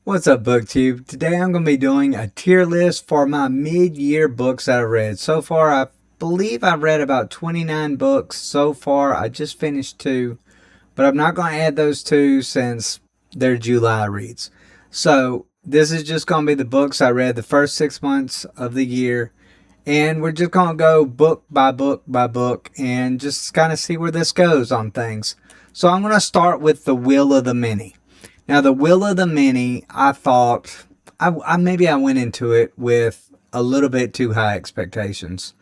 What's up, BookTube? Today I'm going to be doing a tier list for my mid-year books that I read. So far, I believe I've read about 29 books so far. I just finished two, but I'm not going to add those two since they're July reads. So this is just going to be the books I read the first 6 months of the year. And we're just going to go book by book by book and just kind of see where this goes on things. So I'm going to start with The Will of the Many. Now, The Will of the Many, I thought, maybe I went into it with a little bit too high expectations.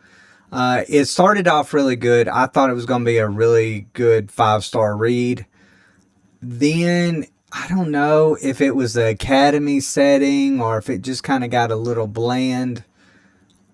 It started off really good. I thought it was going to be a really good 5-star read. Then, I don't know if it was the Academy setting or if it just kind of got a little bland.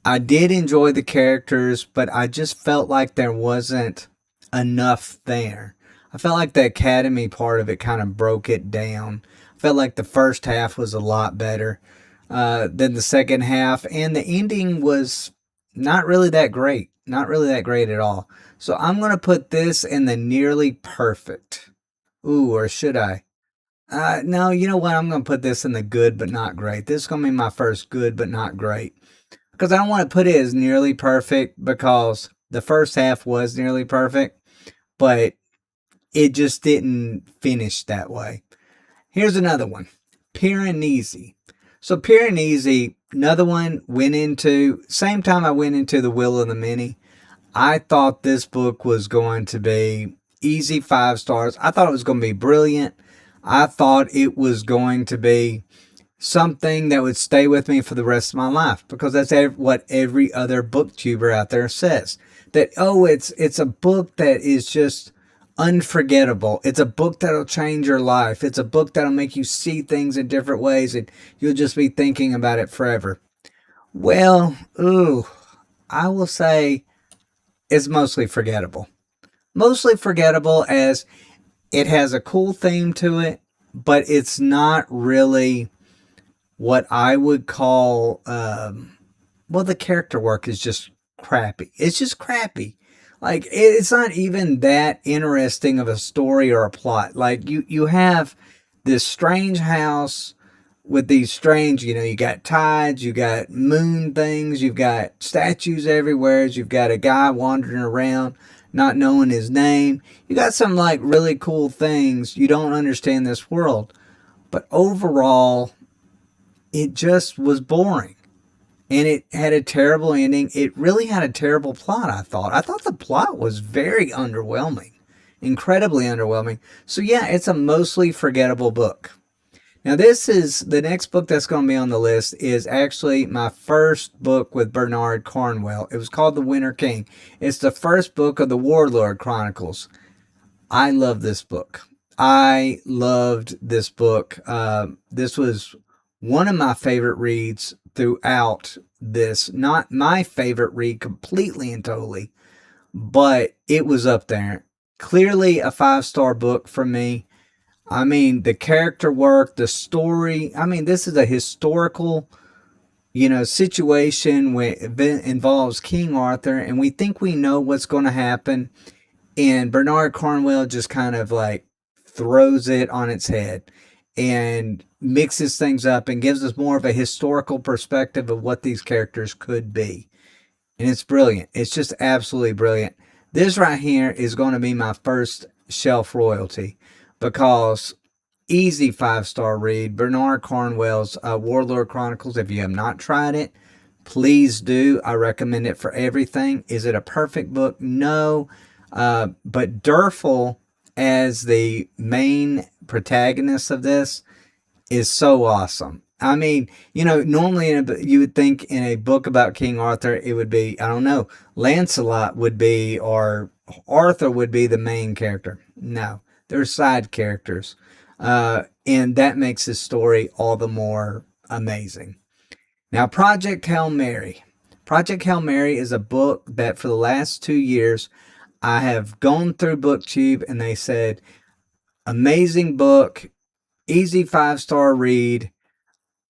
I did enjoy the characters, but I just felt like there wasn't enough there. I felt like the Academy part of it kind of broke it down. I felt like the first half was a lot better than the second half, and the ending was not really that great. Not really that great at all. So I'm going to put this in the nearly perfect. Ooh, or should I? No, you know what? I'm going to put this in the good but not great. This is going to be my first good but not great. Because I don't want to put it as nearly perfect because the first half was nearly perfect, but it just didn't finish that way. Here's another one. Piranesi. So Piranesi, another one, went into, same time I went into The Will of the Many. I thought this book was going to be easy 5 stars. I thought it was going to be brilliant. I thought it was going to be something that would stay with me for the rest of my life, because that's what every other booktuber out there says. That, oh, it's a book that is just unforgettable. It's a book that'll change your life. It's a book that'll make you see things in different ways and you'll just be thinking about it forever. Well, I will say it's mostly forgettable. Mostly forgettable, as it has a cool theme to it, but it's not really what I would call, the character work is just crappy. It's just crappy. Like, it's not even that interesting of a story or a plot. Like, you have this strange house with these strange, you got tides, you got moon things, you've got statues everywhere, you've got a guy wandering around not knowing his name. You got some, like, really cool things. You don't understand this world. But overall, it just was boring. And it had a terrible ending. It really had a terrible plot, I thought. I thought the plot was very underwhelming. Incredibly underwhelming. So yeah, it's a mostly forgettable book. Now the next book that's going to be on the list is actually my first book with Bernard Cornwell. It was called The Winter King. It's the first book of the Warlord Chronicles. I love this book. I loved this book. This was one of my favorite reads throughout this. Not my favorite read completely and totally, but it was up there. Clearly a 5-star book for me. I mean, the character work, the story. I mean, this is a historical, situation where it involves King Arthur, and we think we know what's going to happen. And Bernard Cornwell just kind of like throws it on its head and mixes things up and gives us more of a historical perspective of what these characters could be. And it's brilliant. It's just absolutely brilliant. This right here is going to be my first shelf royalty, because easy 5-star read. Bernard Cornwell's Warlord Chronicles. If you have not tried it, please do. I recommend it for everything. Is it a perfect book? No. But Durfel, as the main protagonist of this, is so awesome. I mean, normally you would think in a book about King Arthur, it would be, I don't know, Lancelot would be, or Arthur would be the main character. No, they're side characters. And that makes this story all the more amazing. Now, Project Hail Mary. Project Hail Mary is a book that for the last 2 years, I have gone through BookTube and they said, amazing book, easy 5-star read.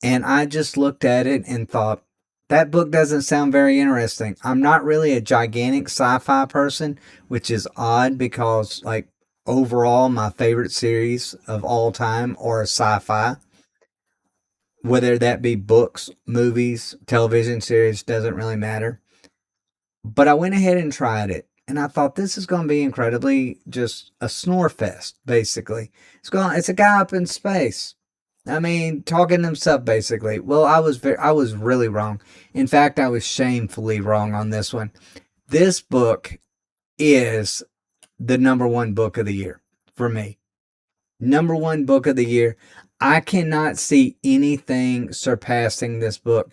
And I just looked at it and thought, that book doesn't sound very interesting. I'm not really a gigantic sci-fi person, which is odd because, like, overall, my favorite series of all time are sci-fi. whether that be books, movies, television series, doesn't really matter. But I went ahead and tried it. And I thought this is going to be incredibly just a snore fest, basically. It's a guy up in space. I mean, talking to himself, basically. Well, I was really wrong. In fact, I was shamefully wrong on this one. This book is the number one book of the year for me. Number one book of the year. I cannot see anything surpassing this book.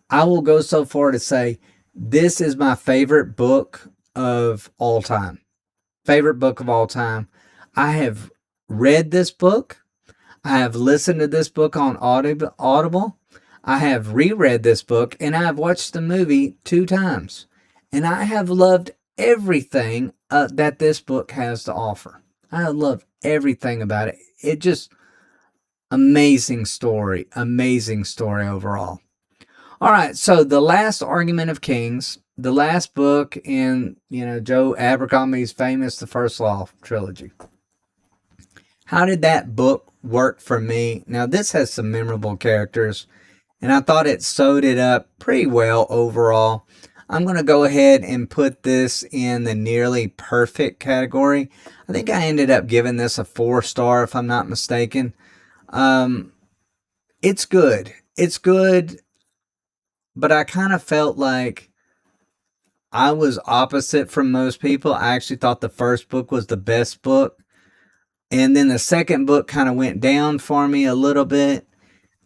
I will go so far to say this is my favorite book of all time. Favorite book of all time. I have read this book. I have listened to this book on Audible. I have reread this book, and I have watched the movie 2 times. And I have loved everything that this book has to offer. I love everything about it. It just, amazing story overall. All right, so The Last Argument of Kings, the last book in, Joe Abercrombie's famous The First Law trilogy. How did that book work for me? Now, this has some memorable characters, and I thought it sewed it up pretty well overall. I'm going to go ahead and put this in the nearly perfect category. I think I ended up giving this a 4-star, if I'm not mistaken. It's good. It's good, but I kind of felt like I was opposite from most people. I actually thought the first book was the best book. And then the second book kind of went down for me a little bit.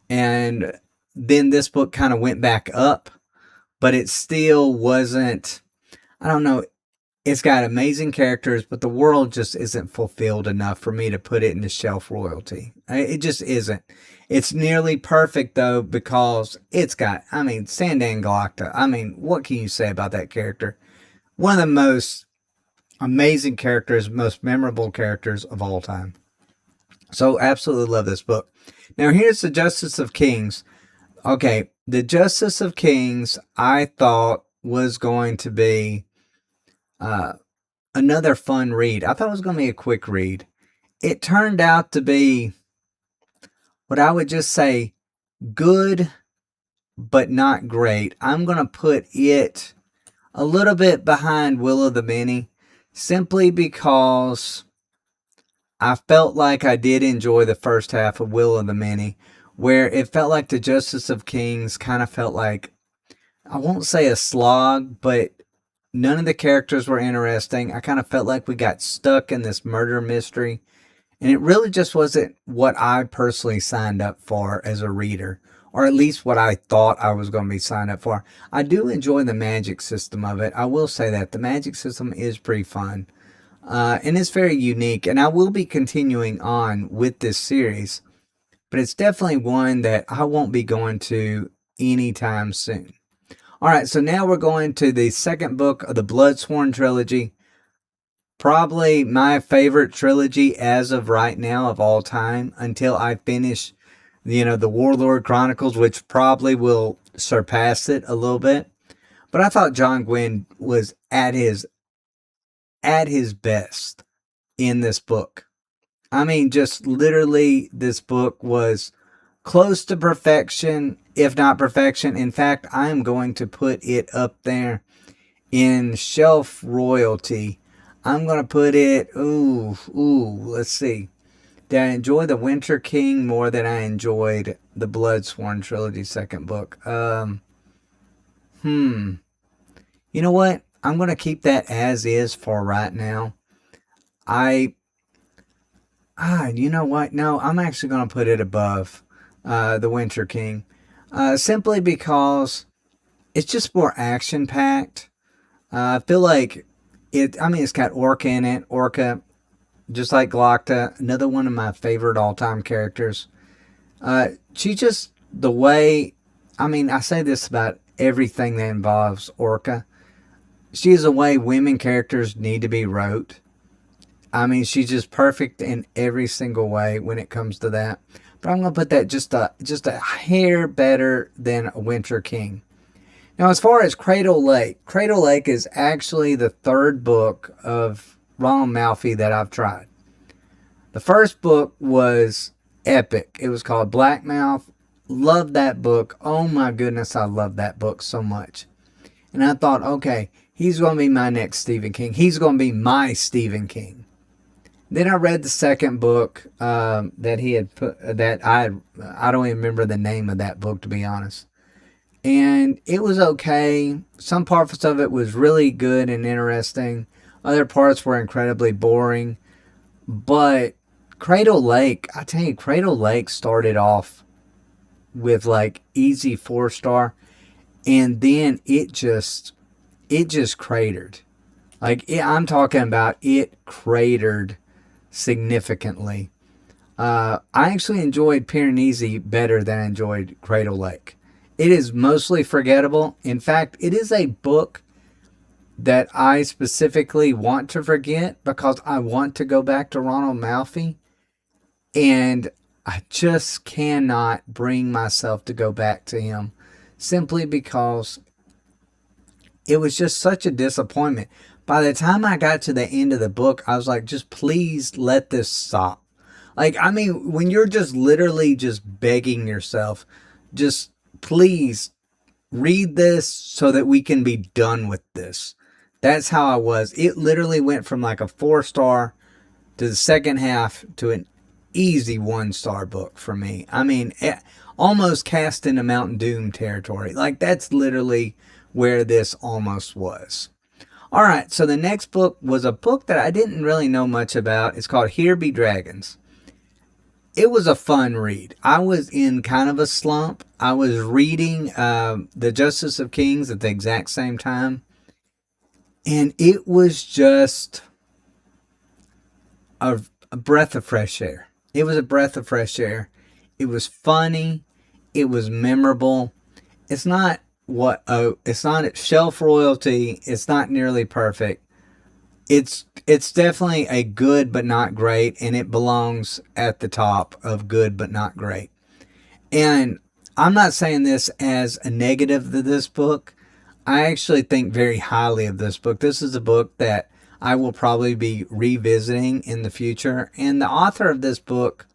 And then this book kind of went back up. But it still wasn't, I don't know, it's got amazing characters, but the world just isn't fulfilled enough for me to put it into shelf royalty. It just isn't. It's nearly perfect, though, because it's got, Sandan Galacta. What can you say about that character? One of the most amazing characters, most memorable characters of all time. So, absolutely love this book. Now, here's the Justice of Kings. Okay, the Justice of Kings, I thought was going to be another fun read. I thought it was going to be a quick read. It turned out to be what I would just say good, but not great. I'm going to put it a little bit behind Will of the Many, simply because I felt like I did enjoy the first half of Will of the Many, where it felt like the Justice of Kings kind of felt like, I won't say a slog, but none of the characters were interesting. I kind of felt like we got stuck in this murder mystery, and it really just wasn't what I personally signed up for as a reader, or at least what I thought I was going to be signed up for. I do enjoy the magic system of it. I will say that. The magic system is pretty fun, and it's very unique, and I will be continuing on with this series, but it's definitely one that I won't be going to anytime soon. All right, so now we're going to the second book of the Bloodsworn trilogy. Probably my favorite trilogy as of right now of all time, until I finish, the Warlord Chronicles, which probably will surpass it a little bit. But I thought John Gwynne was at his best in this book. Just literally, this book was close to perfection, if not perfection. In fact, I am going to put it up there in shelf royalty. I'm going to put it, let's see. Did I enjoy The Winter King more than I enjoyed the Bloodsworn trilogy second book? You know what? I'm going to keep that as is for right now. You know what? No, I'm actually going to put it above The Winter King. Simply because it's just more action-packed. I feel like it's got Orca in it. Orca, just like Galacta, another one of my favorite all-time characters. She just, the way, I say this about everything that involves Orca. She is the way women characters need to be wrote. She's just perfect in every single way when it comes to that. But I'm going to put that just a hair better than a Winter King. Now, as far as Cradle Lake is actually the third book of Ronald Malfi that I've tried. The first book was epic. It was called Blackmouth. Love that book. Oh my goodness, I love that book so much. And I thought, okay, he's going to be my next Stephen King. He's going to be my Stephen King. Then I read the second book that he had put. I don't even remember the name of that book, to be honest. And it was okay. Some parts of it was really good and interesting. Other parts were incredibly boring. But Cradle Lake, I tell you, Cradle Lake started off with like easy 4 star, and then it just cratered. I'm talking about it cratered significantly. I actually enjoyed Piranesi better than I enjoyed Cradle Lake. It is mostly forgettable. In fact, it is a book that I specifically want to forget because I want to go back to Ronald Malfi, and I just cannot bring myself to go back to him simply because it was just such a disappointment. By the time I got to the end of the book, I was like, just please let this stop. Like, I mean, when you're just literally just begging yourself, just please read this so that we can be done with this. That's how I was. It literally went from like a 4 star to the second half to an easy 1 star book for me. I mean, almost cast into Mountain Doom territory. Like, that's literally where this almost was. All right, so the next book was a book that I didn't really know much about. It's called Here Be Dragons. It was a fun read. I was in kind of a slump. I was reading The Justice of Kings at the exact same time. And it was just a breath of fresh air. It was a breath of fresh air. It was funny. It was memorable. It's not it's not shelf royalty. It's not nearly perfect. It's definitely a good but not great, and it belongs at the top of good but not great. And I'm not saying this as a negative to this book. I actually think very highly of this book. This is a book that I will probably be revisiting in the future. And the author of this book,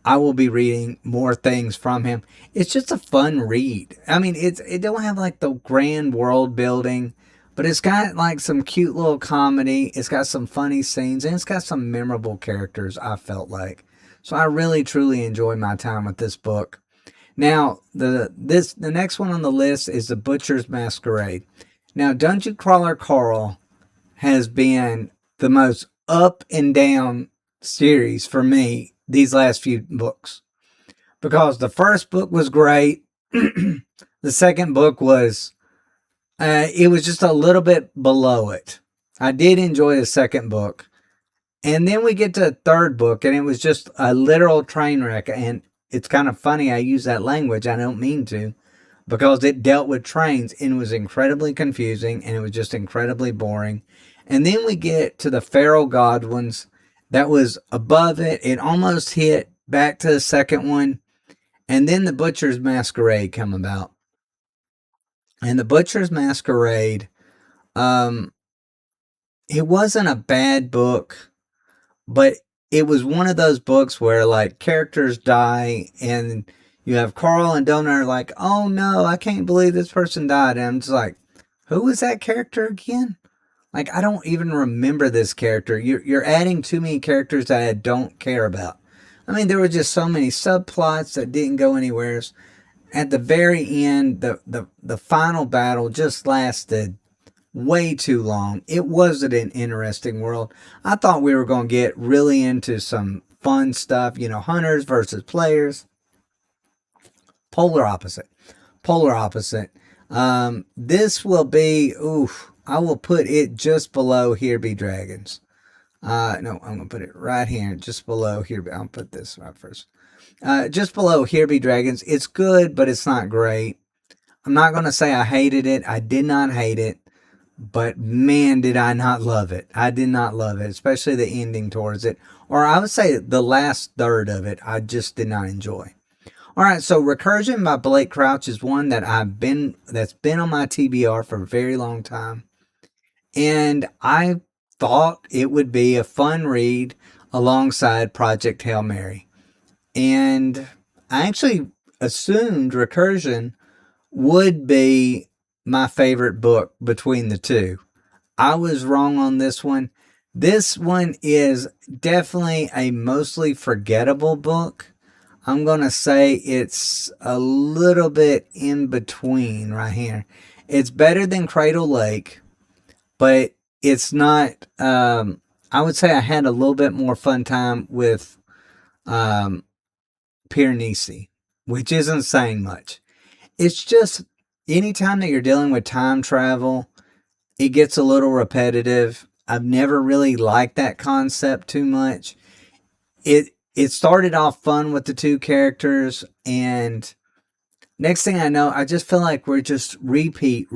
I will be reading more things from him. It's just a fun read. I mean, it don't have like the grand world building, but it's got like some cute little comedy. It's got some funny scenes, and it's got some memorable characters, I felt like. So I really truly enjoyed my time with this book. Now, the next one on the list is The Butcher's Masquerade. Now, Dungeon Crawler Carl has been the most up and down series for me these last few books, because the first book was great. The second book was it was just a little bit below it. I did enjoy the second book, and then we get to the third book, and it was just a literal train wreck. And it's kind of funny I use that language. I don't mean to, because it dealt with trains and it was incredibly confusing and it was just incredibly boring. And then we get to the Feral Godwins. That was above it. It almost hit back to the second one. And then The Butcher's Masquerade come about. And The Butcher's Masquerade, um, it wasn't a bad book, but it was one of those books where like characters die and you have Carl and Donna are like, oh no, I can't believe this person died. And I'm just like, who was that character again? Like, I don't even remember this character. You're adding too many characters that I don't care about. I mean, there were just so many subplots that didn't go anywhere. At the very end, the final battle just lasted way too long. It wasn't an interesting world. I thought we were going to get really into some fun stuff, hunters versus players. Polar opposite. Polar opposite. This will be, I will put it just below Here Be Dragons. No, I'm going to put it right here, just below here. I'll put this right first. Just below Here Be Dragons. It's good, but it's not great. I'm not going to say I hated it. I did not hate it. But man, did I not love it. I did not love it, especially the ending towards it. Or I would say the last third of it, I just did not enjoy. All right, so Recursion by Blake Crouch is one that's been on my TBR for a very long time. And I thought it would be a fun read alongside Project Hail Mary. And I actually assumed Recursion would be my favorite book between the two. I was wrong on this one. This one is definitely a mostly forgettable book. I'm going to say it's a little bit in between right here. It's better than Cradle Lake, but it's not. I would say I had a little bit more fun time with um, Piranesi, which isn't saying much. It's just anytime that you're dealing with time travel, it gets a little repetitive. I've never really liked that concept too much. It started off fun with the two characters, and next thing I know, I just feel like we're just repeat,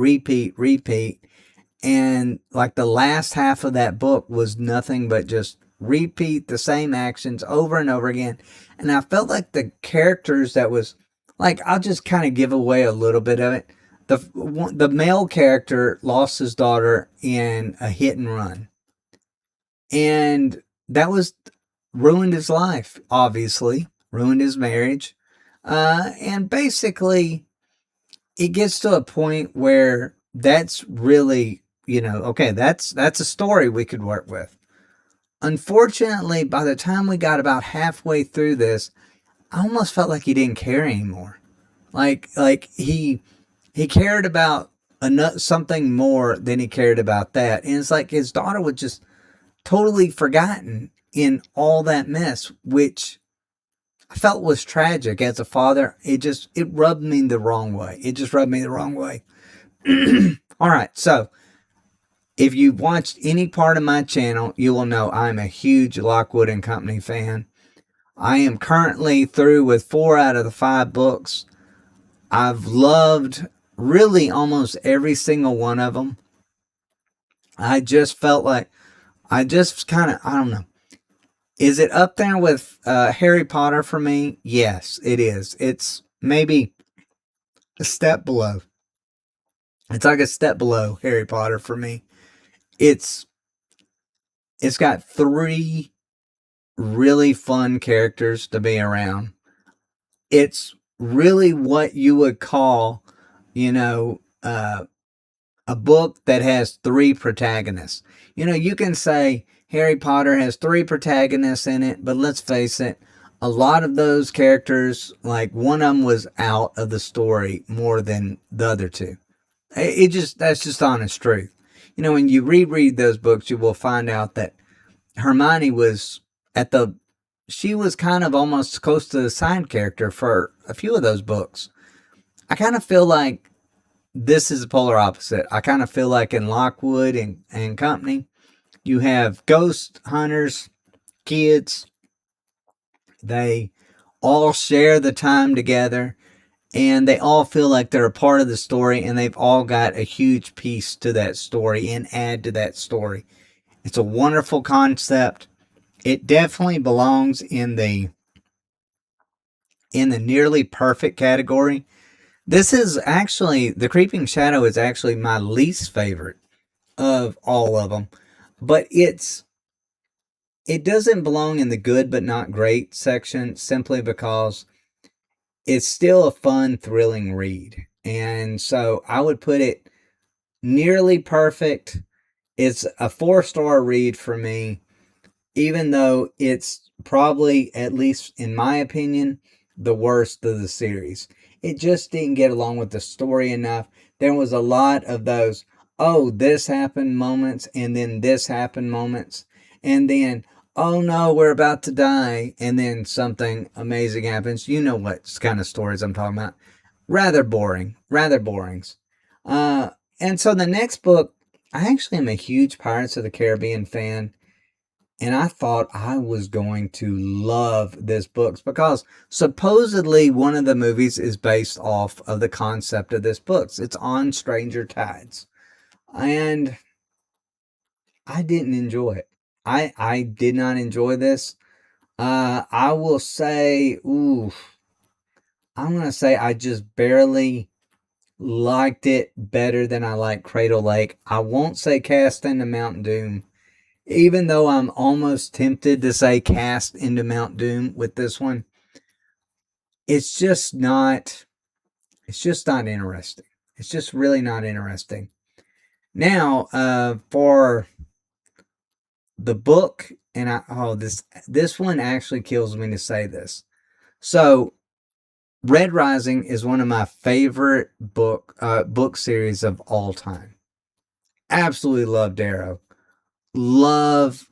and like the last half of that book was nothing but just repeat the same actions over and over again. And I felt like the characters that was like, I'll just kind of give away a little bit of it. The male character lost his daughter in a hit and run, and that was ruined his life. Obviously, ruined his marriage, and basically, it gets to a point where that's really, okay, that's a story we could work with. Unfortunately, by the time we got about halfway through this, I almost felt like he didn't care anymore. Like he cared about something more than he cared about that. And it's like his daughter was just totally forgotten in all that mess, which I felt was tragic as a father. It rubbed me the wrong way. It just rubbed me the wrong way. All right, so if you've watched any part of my channel, you will know I'm a huge Lockwood and Company fan. I am currently through with 4 out of the 5 books. I've loved really almost every single one of them. I just felt like I just kind of, I don't know. Is it up there with Harry Potter for me? Yes, it is. It's maybe a step below. It's like a step below Harry Potter for me. It's it's got 3 really fun characters to be around. It's really what you would call, you know, a book that has 3 protagonists. You can say Harry Potter has 3 protagonists in it, but let's face it, a lot of those characters, like one of them was out of the story more than the other 2. That's just honest truth. When you reread those books, you will find out that Hermione was at the she was kind of almost close to the side character for a few of those books. I kind of feel like this is the polar opposite. I kind of feel like in Lockwood and Company, you have ghost hunters, kids. They all share the time together, and they all feel like they're a part of the story, and they've all got a huge piece to that story and add to that story. It's a wonderful concept. It definitely belongs in the nearly perfect category. This is actually The Creeping Shadow is actually my least favorite of all of them, but it doesn't belong in the good but not great section simply because it's still a fun, thrilling read. And so I would put it nearly perfect. It's a 4-star read for me, even though it's probably, at least in my opinion, the worst of the series. It just didn't get along with the story enough. There was a lot of those, oh, this happened moments, and then this happened moments, and then, oh no, we're about to die, and then something amazing happens. You know what kind of stories I'm talking about. Rather boring. Rather borings. And so the next book, I actually am a huge Pirates of the Caribbean fan. And I thought I was going to love this book because supposedly one of the movies is based off of the concept of this book. It's On Stranger Tides. And I didn't enjoy it. I did not enjoy this. I will say, I'm going to say I just barely liked it better than I like Cradle Lake. I won't say Cast into Mount Doom, even though I'm almost tempted to say Cast into Mount Doom with this one. it's just not interesting. It's just really not interesting. Now, for the book, and this one actually kills me to say this. So, Red Rising is one of my favorite book series of all time. Absolutely love Darrow. Love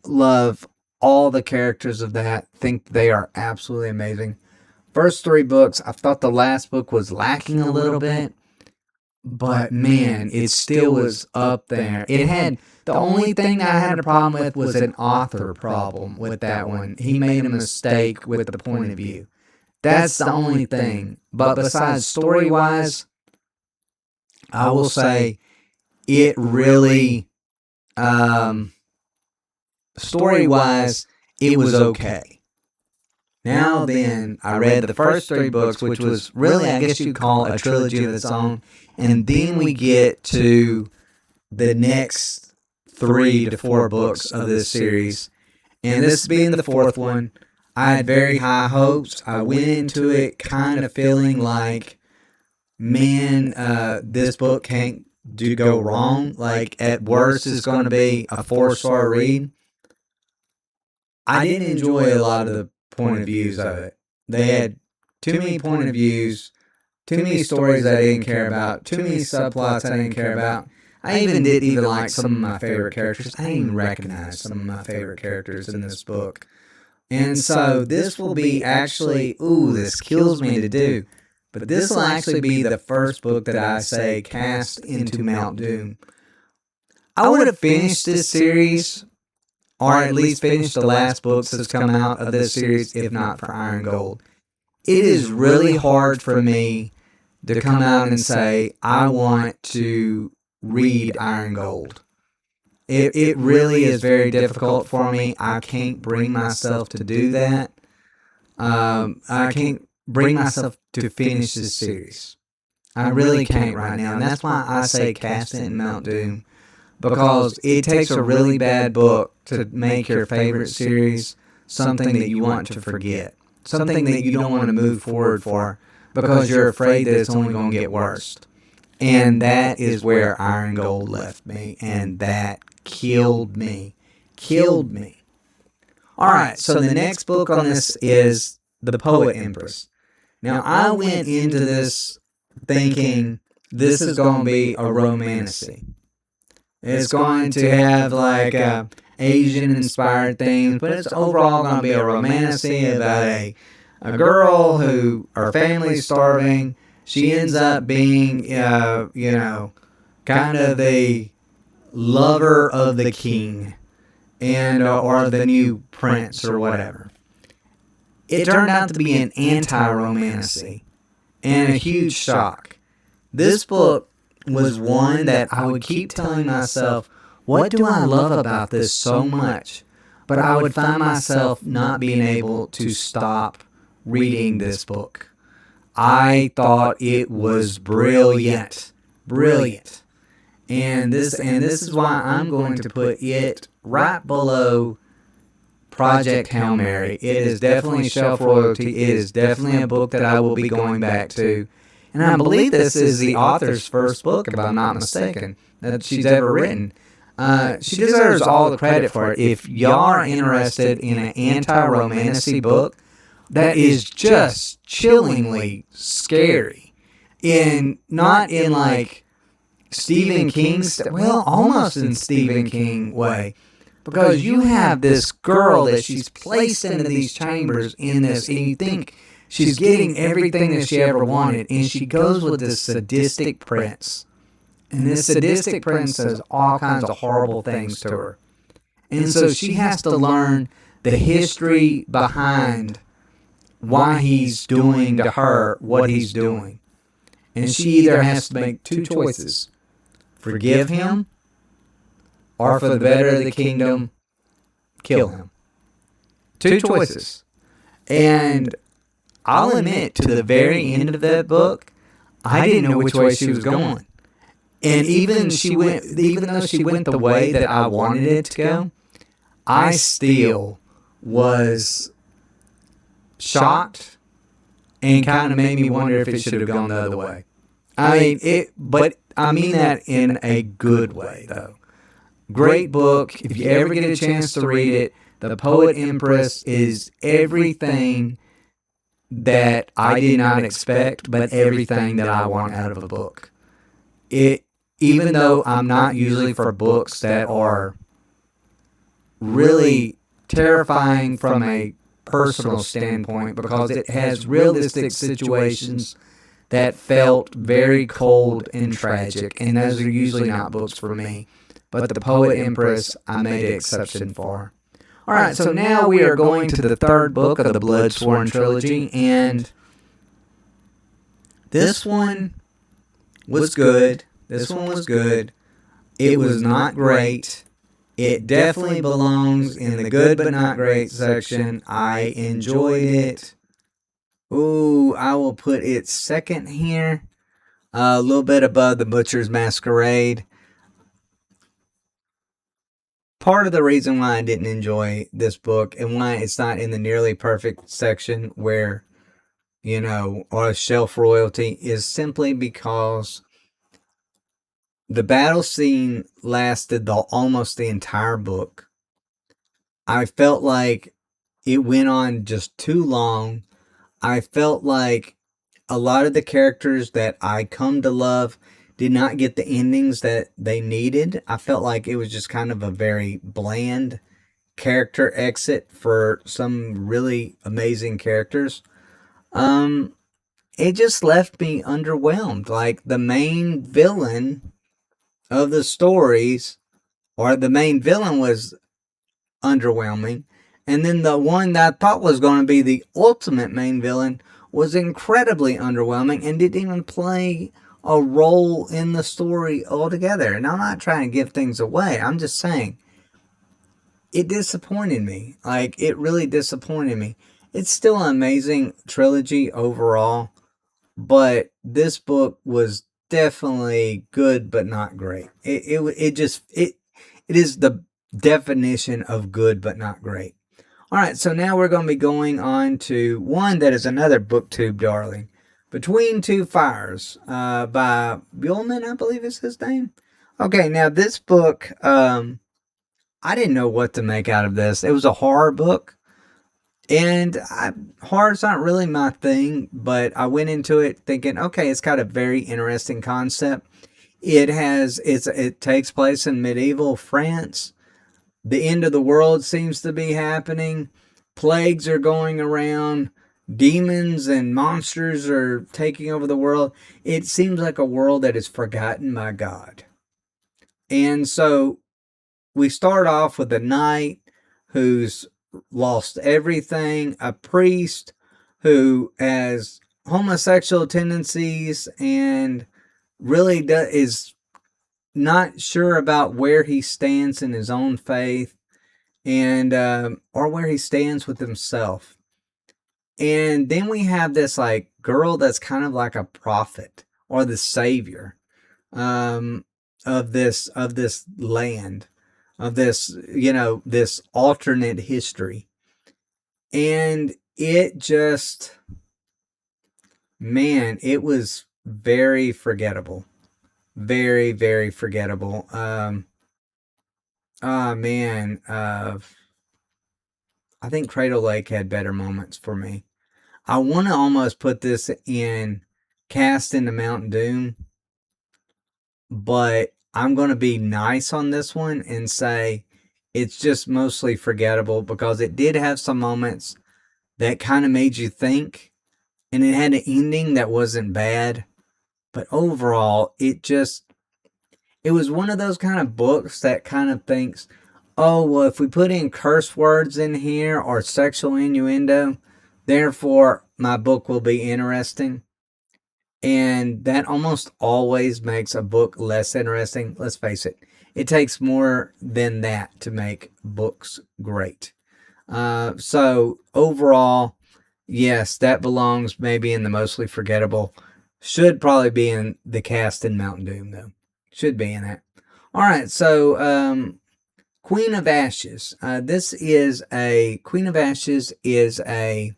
all the characters of that. Think they are absolutely amazing. First three books, I thought the last book was lacking a little bit, but man, it still was up there. It had the only thing I had a problem with was an author problem with that one. He made a mistake with the point of view. That's the only thing. But besides story-wise, I will say it really, story-wise, it was okay. Now then, I read the first three books, which was really, I guess you'd call a trilogy of its own. And then we get to the next 3 to 4 books of this series. And this being the fourth one, I had very high hopes. I went into it kind of feeling like, man, this book can't go wrong. Like, at worst, it's going to be a 4-star read. I didn't enjoy a lot of the point of views of it. They had too many point of views, too many stories I didn't care about, too many subplots I didn't care about. I even didn't even like some of my favorite characters. I didn't even recognize some of my favorite characters in this book. And so this will be actually, this kills me to do, but this will actually be the first book that I say cast into Mount Doom. I would have finished this series, or at least finished the last books that's come out of this series, if not for Iron Gold. It is really hard for me to come out and say, I want to read Iron Gold. It really is very difficult for me. I can't bring myself to do that. I can't bring myself to finish this series. I really can't right now. And that's why I say cast it in Mount Doom. Because it takes a really bad book to make your favorite series something that you want to forget. Something that you don't want to move forward for because you're afraid that it's only going to get worse. And that is where Iron Gold left me. And that killed me. Killed me. Alright, so the next book on this is The Poet Empress. Now, I went into this thinking this is going to be a romantasy. It's going to have like Asian-inspired themes, but it's overall going to be a romantasy about a girl who her family's starving. She ends up being, kind of the lover of the king, and or the new prince or whatever. It turned out to be an anti-romantasy, and a huge shock. This book was one that I would keep telling myself, what do I love about this so much? But I would find myself not being able to stop reading this book. I thought it was brilliant. Brilliant. And this is why I'm going to put it right below Project Hail Mary. It is definitely shelf royalty. It is definitely a book that I will be going back to. And I believe this is the author's first book, if I'm not mistaken, that she's ever written. She deserves all the credit for it. If y'all are interested in an anti-romantasy book that is just chillingly scary, not in like Stephen King, almost in Stephen King way, because you have this girl that she's placed into these chambers in this, and you think she's getting everything that she ever wanted, and she goes with this sadistic prince. And this sadistic prince says all kinds of horrible things to her. And so she has to learn the history behind why he's doing to her what he's doing. And she either has to make two choices. Forgive him, or for the better of the kingdom, kill him. Two choices. And I'll admit, to the very end of that book, I didn't know which way she was going. And even though she went the way that I wanted it to go, I still was shocked, and kind of made me wonder if it should have gone the other way. I mean, but I mean that in a good way, though. Great book. If you ever get a chance to read it, The Poet Empress is everything that I did not expect, but everything that I want out of a book. Even though I'm not usually for books that are really terrifying from a personal standpoint, because it has realistic situations that felt very cold and tragic, and those are usually not books for me. But The Poet Empress, I made an exception for. Alright, so now we are going to the third book of the Bloodsworn trilogy, and this one was good. This one was good. It was not great. It definitely belongs in the good but not great section. I enjoyed it. Ooh, I will put it second here. A little bit above The Butcher's Masquerade. Part of the reason why I didn't enjoy this book and why it's not in the nearly perfect section where, or shelf royalty, is simply because the battle scene lasted almost the entire book. I felt like it went on just too long. I felt like a lot of the characters that I come to love did not get the endings that they needed. I felt like it was just kind of a very bland character exit for some really amazing characters. It just left me underwhelmed. Like, the main villain of the stories, or the main villain, was underwhelming. And then the one that I thought was going to be the ultimate main villain was incredibly underwhelming and didn't even play a role in the story altogether. And I'm not trying to give things away. I'm just saying, it disappointed me. Like, it really disappointed me. It's still an amazing trilogy overall, but this book was definitely good but not great. It is the definition of good but not great. Alright, so now we're going to be going on to one that is another booktube darling. Between Two Fires, by Buellman, I believe is his name. Okay, now this book, I didn't know what to make out of this. It was a horror book. And horror's not really my thing, but I went into it thinking, okay, it's got a very interesting concept. It takes place in medieval France. The end of the world seems to be happening. Plagues are going around. Demons and monsters are taking over the world. It seems like a world that is forgotten by God. And so we start off with a knight who's lost everything, a priest who has homosexual tendencies and really is not sure about where he stands in his own faith, and or where he stands with himself. And then we have this like girl that's kind of like a prophet or the savior of this land, of this, this alternate history. And it just, man, it was very forgettable. Very, very forgettable. Man, I think Cradle Lake had better moments for me. I want to almost put this in Cast into Mount Doom, but I'm going to be nice on this one and say it's just mostly forgettable, because it did have some moments that kind of made you think, and it had an ending that wasn't bad, but overall, it was one of those kind of books that kind of thinks, oh, well, if we put in curse words in here or sexual innuendo, therefore my book will be interesting. And that almost always makes a book less interesting. Let's face it. It takes more than that to make books great. So overall, yes, that belongs maybe in the mostly forgettable. Should probably be in the Cast in Mount Doom, though. Should be in that. Alright, so Queen of Ashes. Queen of Ashes is a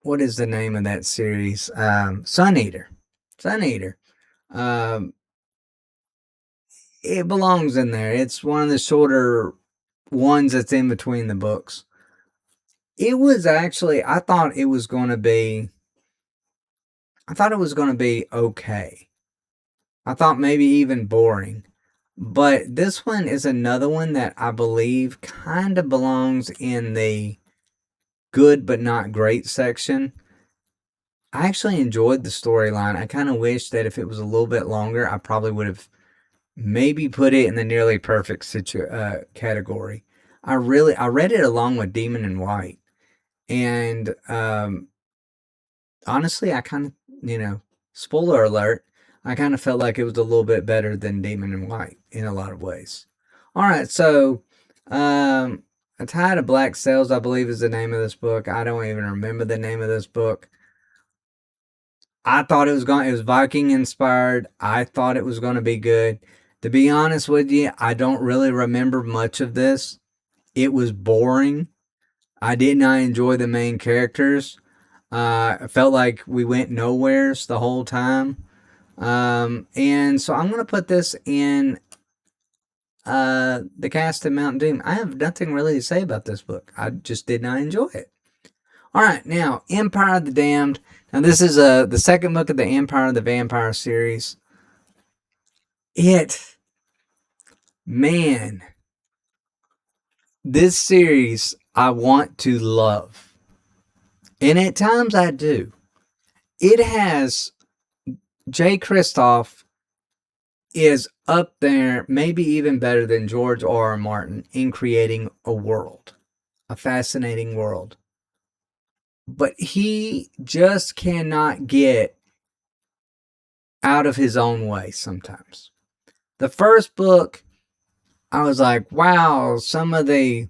what is the name of that series? Sun Eater. Sun Eater. Um, it belongs in there. It's one of the shorter ones that's in between the books. It was actually, I thought it was going to be okay. I thought maybe even boring. But this one is another one that I believe kind of belongs in the good but not great section. I actually enjoyed the storyline. I kind of wish that if it was a little bit longer, I probably would have maybe put it in the nearly perfect category. I read it along with Demon in White, and honestly, I kind of, spoiler alert, I kind of felt like it was a little bit better than Demon in White in a lot of ways. All right, so A Tide of Black Sails, I believe, is the name of this book. I don't even remember the name of this book. I thought it was Viking inspired. I thought it was going to be good. To be honest with you, I don't really remember much of this. It was boring. I did not enjoy the main characters. I felt like we went nowheres the whole time. And so I'm going to put this in the cast of Mount Doom. I have nothing really to say about this book. I just did not enjoy it. All right, now Empire of the Damned. Now this is the second book of the Empire of the Vampire series. Man, this series I want to love, and at times I do. It has Jay Kristoff is up there, maybe even better than George R.R. Martin in creating a world, a fascinating world. But he just cannot get out of his own way sometimes. The first book, I was like, wow, some of the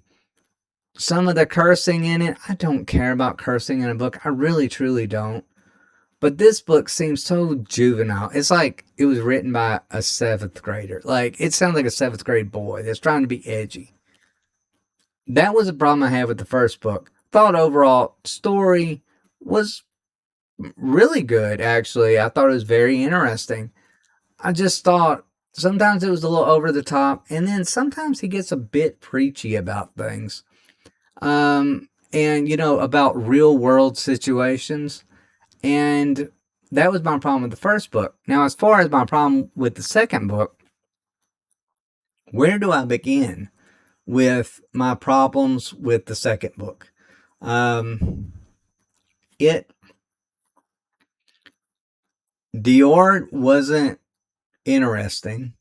cursing in it, I don't care about cursing in a book. I really, truly don't. But this book seems so juvenile. It's like it was written by a 7th grader. Like, it sounds like a 7th grade boy that's trying to be edgy. That was a problem I had with the first book. Thought overall, story was really good, actually. I thought it was very interesting. I just thought sometimes it was a little over the top, and then sometimes he gets a bit preachy about things. And, about real world situations. And that was my problem with the first book. Now, as far as my problem with the second book, where do I begin with my problems with the second book? Dior wasn't interesting.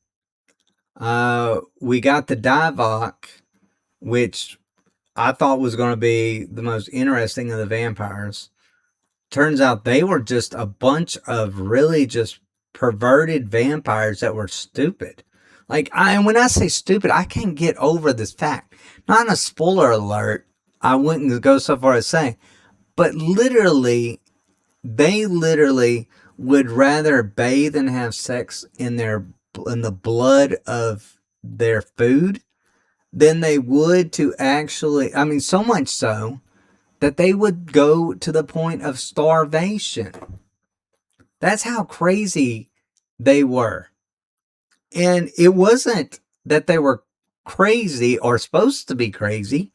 We got the Divok, which I thought was going to be the most interesting of the vampires. Turns out they were just a bunch of really just perverted vampires that were stupid. And when I say stupid, I can't get over this fact. Not a spoiler alert, I wouldn't go so far as saying, but they literally would rather bathe and have sex in the blood of their food than they would to actually, so much so that they would go to the point of starvation. That's how crazy they were. And it wasn't that they were crazy or supposed to be crazy.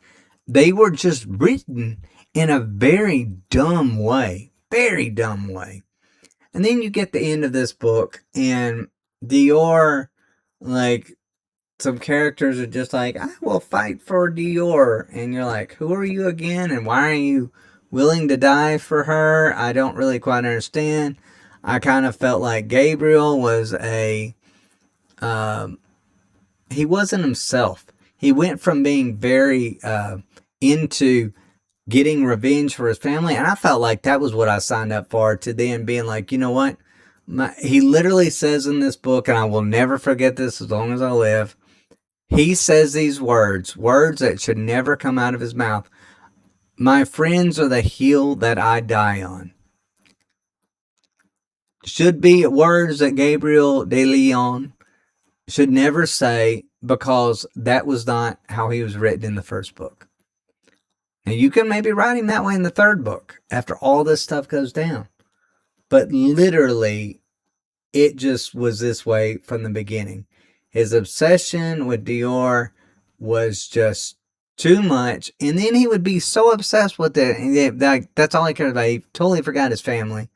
They were just written in a very dumb way. Very dumb way. And then you get the end of this book, and Dior, some characters are just like, I will fight for Dior. And you're like, who are you again? And why are you willing to die for her? I don't really quite understand. I kind of felt like Gabriel was he wasn't himself. He went from being very into getting revenge for his family, and I felt like that was what I signed up for, to then being like, you know what? He literally says in this book, and I will never forget this as long as I live, he says these words that should never come out of his mouth. My friends are the hill that I die on. Should be words that Gabriel de Leon should never say, because that was not how he was written in the first book. Now, you can maybe write him that way in the third book after all this stuff goes down. But literally, it just was this way from the beginning. His obsession with Dior was just too much. And then he would be so obsessed with it. That's all he cared about. He totally forgot his family.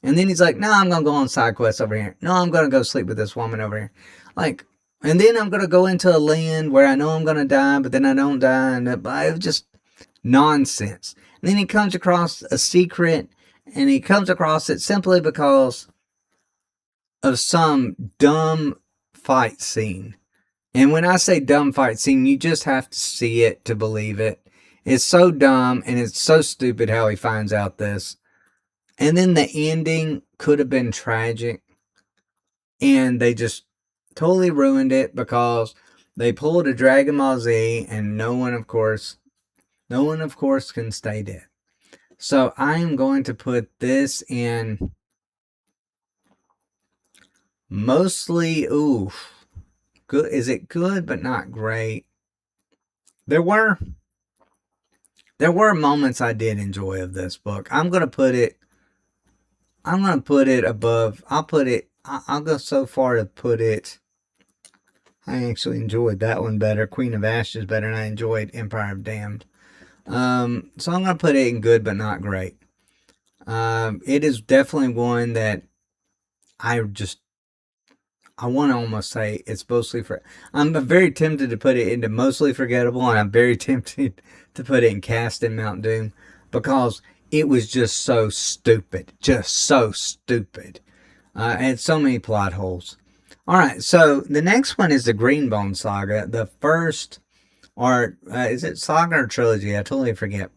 And then he's like, no, I'm going to go on side quests over here. No, I'm going to go sleep with this woman over here. Like, and then I'm going to go into a land where I know I'm going to die, but then I don't die. And it was just nonsense. And then he comes across a secret, and he comes across it simply because of some dumb fight scene. And when I say dumb fight scene, you just have to see it to believe it. It's so dumb, and it's so stupid how he finds out this. And then the ending could have been tragic, and they just totally ruined it because they pulled a Dragon Ball Z, and no one, of course, can stay dead. So I am going to put this in mostly, good. Is it good but not great? There were moments I did enjoy of this book. I'm gonna put it above. I'll go so far to put it. I actually enjoyed that one better. Queen of Ashes better than I enjoyed Empire of Damned. So I'm gonna put it in good but not great. It is definitely one that I want to almost say it's mostly for. I'm very tempted to put it into mostly forgettable, and I'm very tempted to put it in Cast in Mount Doom because it was just so stupid. And so many plot holes. All right, so the next one is the Greenbone Saga. The first, or is it saga or trilogy? I totally forget.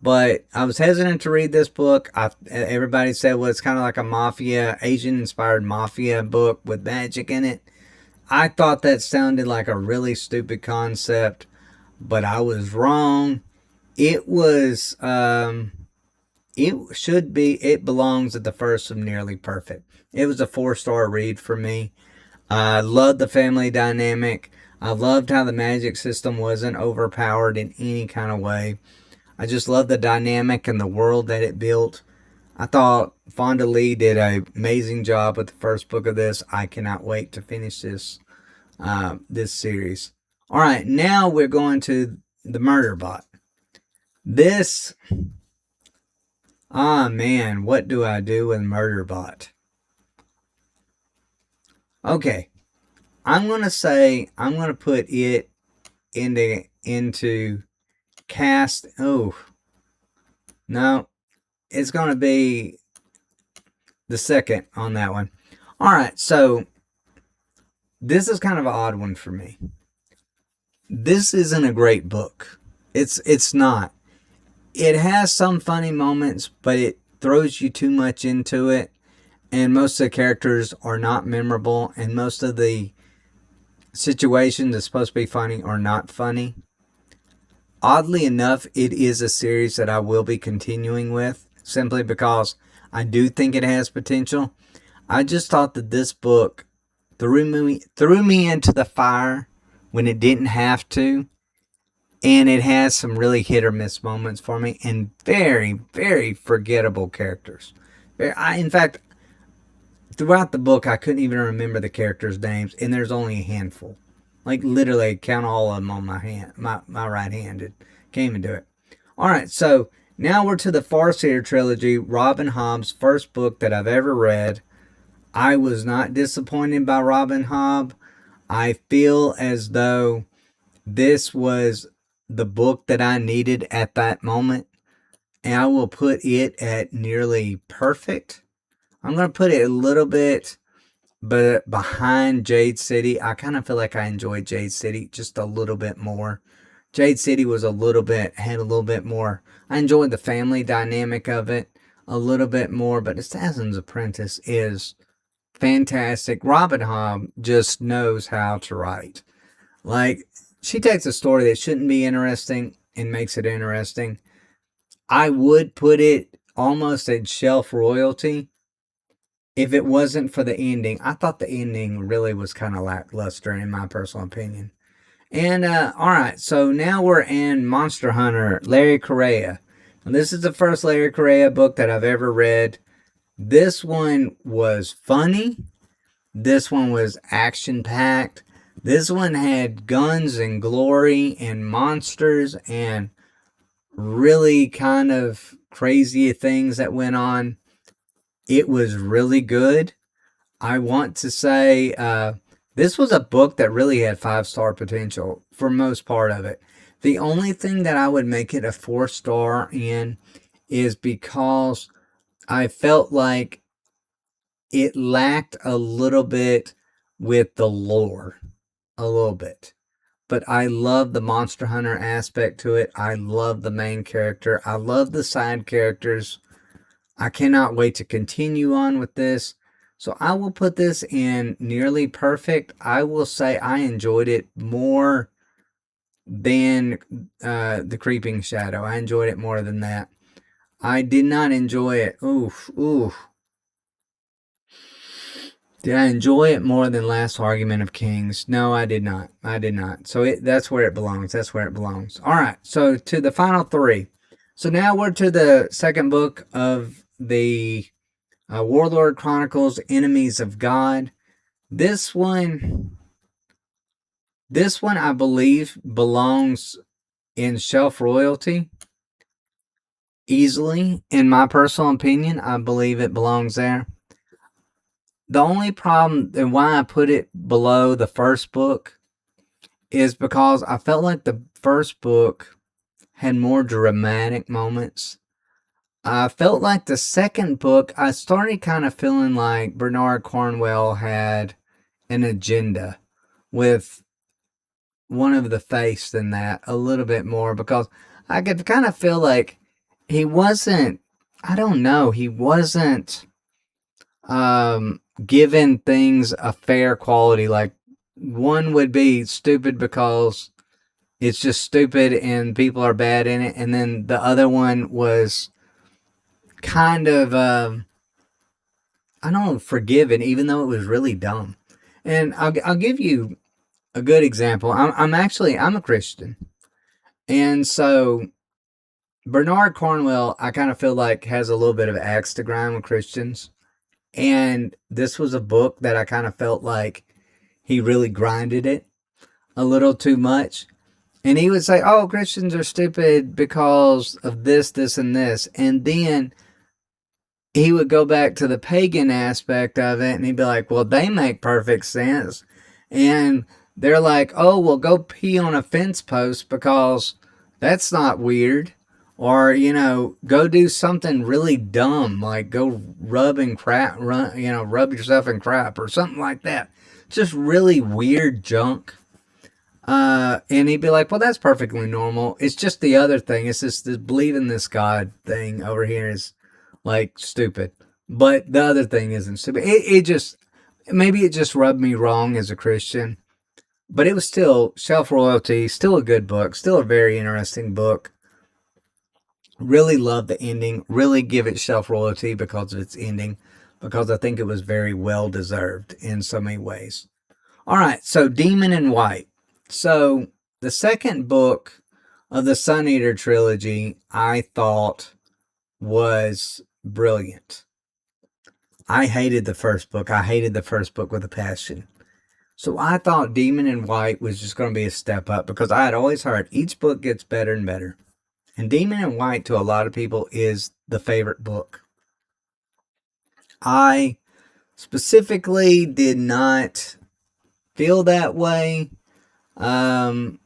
But I was hesitant to read this book. Everybody said, well, it's kind of like a Asian-inspired mafia book with magic in it. I thought that sounded like a really stupid concept, but I was wrong. It belongs at the first of Nearly Perfect. It was a 4-star read for me. I loved the family dynamic. I loved how the magic system wasn't overpowered in any kind of way. I just loved the dynamic and the world that it built. I thought Fonda Lee did an amazing job with the first book of this. I cannot wait to finish this series. All right, now we're going to the Murder Bot. This, man, what do I do with Murder Bot? Okay, I'm going to put it into Cast. Oh, no, it's going to be the second on that one. All right, so this is kind of an odd one for me. This isn't a great book. It's not. It has some funny moments, but it throws you too much into it, and most of the characters are not memorable, and most of the situations that's supposed to be funny are not funny. Oddly enough, it is a series that I will be continuing with, simply because I do think it has potential. I just thought that this book threw me into the fire when it didn't have to, and it has some really hit or miss moments for me, and very, very forgettable characters. In fact, throughout the book, I couldn't even remember the characters' names, and there's only a handful. Like, literally, count all of them on my hand, my right hand. It can't even do it. All right, so now we're to the Farseer trilogy, Robin Hobb's first book that I've ever read. I was not disappointed by Robin Hobb. I feel as though this was the book that I needed at that moment, and I will put it at Nearly Perfect. I'm going to put it a little bit but behind Jade City. I kind of feel like I enjoyed Jade City just a little bit more. Jade City had a little bit more. I enjoyed the family dynamic of it a little bit more, but Assassin's Apprentice is fantastic. Robin Hobb just knows how to write. Like, she takes a story that shouldn't be interesting and makes it interesting. I would put it almost at shelf royalty if it wasn't for the ending. I thought the ending really was kind of lackluster, in my personal opinion. And all right, so now we're in Monster Hunter, Larry Correa. And this is the first Larry Correa book that I've ever read. This one was funny. This one was action packed. This one had guns and glory and monsters and really kind of crazy things that went on. It was really good. I want to say this was a book that really had 5-star potential for most part of it. The only thing that I would make it a 4-star in is because I felt like it lacked a little bit with the lore. A little bit. But I love the Monster Hunter aspect to it. I love the main character. I love the side characters. I cannot wait to continue on with this. So I will put this in nearly perfect. I will say I enjoyed it more than The Creeping Shadow. I enjoyed it more than that. I did not enjoy it. Oof, oof. Did I enjoy it more than Last Argument of Kings? No, I did not. I did not. So that's where it belongs. That's where it belongs. All right. So to the final three. So now we're to the second book of the Warlord Chronicles, Enemies of God. This one, I believe belongs in shelf royalty easily. In my personal opinion, I believe it belongs there. The only problem and why I put it below the first book is because I felt like the first book had more dramatic moments. I felt like the second book, I started kind of feeling like Bernard Cornwell had an agenda with one of the face than that a little bit more, because I could kind of feel like he wasn't, I don't know, he wasn't giving things a fair quality. Like, one would be stupid because it's just stupid and people are bad in it, and then the other one was kind of I don't know, forgiven, even though it was really dumb. And I'll give you a good example. I'm a Christian, and so Bernard Cornwell, I kind of feel like, has a little bit of axe to grind with Christians. And this was a book that I kind of felt like he really grinded it a little too much. And he would say, oh, Christians are stupid because of this, this, and this. And then he would go back to the pagan aspect of it and he'd be like, well, they make perfect sense. And they're like, oh, well, go pee on a fence post because that's not weird. Or, go do something really dumb, like go rub yourself in crap or something like that. Just really weird junk. And he'd be like, well, that's perfectly normal. It's just the other thing. It's just this believe in this God thing over here is like stupid. But the other thing isn't stupid. Maybe it just rubbed me wrong as a Christian. But it was still shelf royalty, still a good book, still a very interesting book. Really love the ending. Really give it shelf royalty because of its ending. Because I think it was very well deserved in so many ways. All right, so Demon in White. So the second book of the Sun Eater trilogy, I thought was brilliant. I hated the first book. I hated the first book with a passion. So I thought Demon in White was just going to be a step up because I had always heard each book gets better and better. And Demon in White to a lot of people is the favorite book. I specifically did not feel that way. I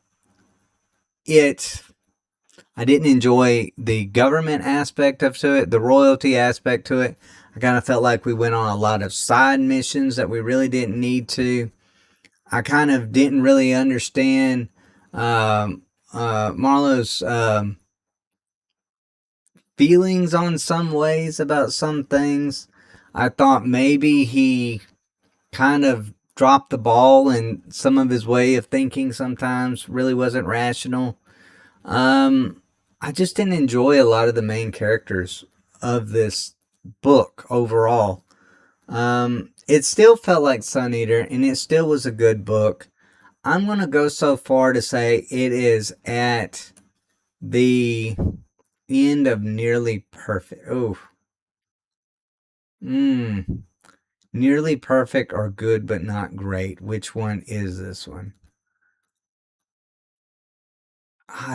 didn't enjoy the government aspect of it, the royalty aspect to it. I kind of felt like we went on a lot of side missions that we really didn't need to. I kind of didn't really understand Marlowe's feelings on some ways about some things. I thought maybe he kind of dropped the ball and some of his way of thinking sometimes really wasn't rational. I just didn't enjoy a lot of the main characters of this book overall. It still felt like Sun Eater, and it still was a good book. I'm going to go so far to say it is at the end of nearly perfect. Oh, nearly perfect or good but not great. Which one is this one?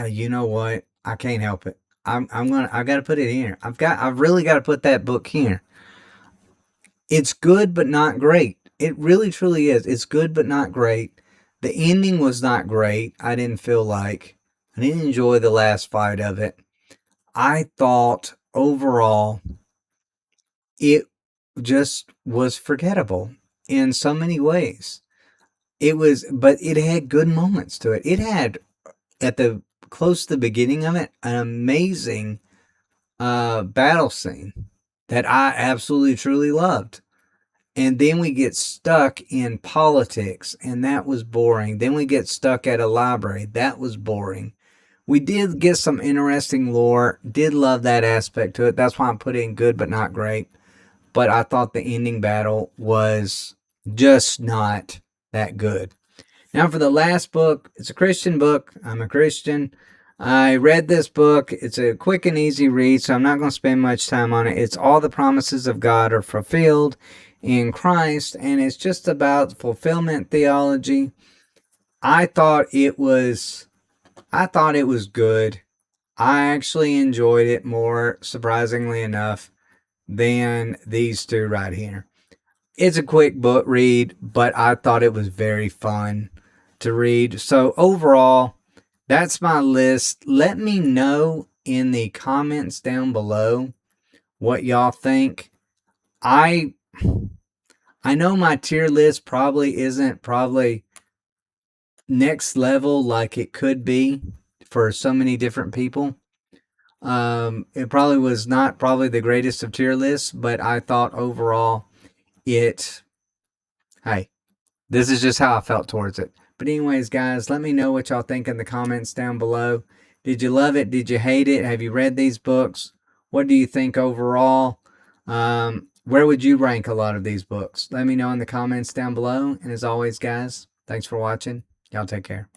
You know what? I can't help it. I gotta put it here. I've really gotta put that book here. It's good but not great. It really truly is. It's good but not great. The ending was not great. I didn't feel like I didn't enjoy the last fight of it. I thought overall it just was forgettable in so many ways. But it had good moments to it. It had at the close to the beginning of it an amazing battle scene that I absolutely truly loved. And then we get stuck in politics, and that was boring. Then we get stuck at a library. That was boring. We did get some interesting lore. Did love that aspect to it. That's why I'm putting good but not great. But I thought the ending battle was just not that good. Now, for the last book, it's a Christian book. I'm a Christian. I read this book. It's a quick and easy read, so I'm not going to spend much time on it. It's All the Promises of God Are Fulfilled in Christ, and it's just about fulfillment theology. I thought it was good. I actually enjoyed it more, surprisingly enough, than these two right here. It's a quick book read, but I thought it was very fun to read. So overall, that's my list. Let me know in the comments down below what y'all think. I know my tier list probably isn't next level like it could be for so many different people. It probably was not probably the greatest of tier lists, but I thought overall it, hey, this is just how I felt towards it. But anyways, guys, let me know what y'all think in the comments down below. Did you love it? Did you hate it? Have you read these books? What do you think overall? Where would you rank a lot of these books? Let me know in the comments down below. And as always, guys, thanks for watching. Y'all take care.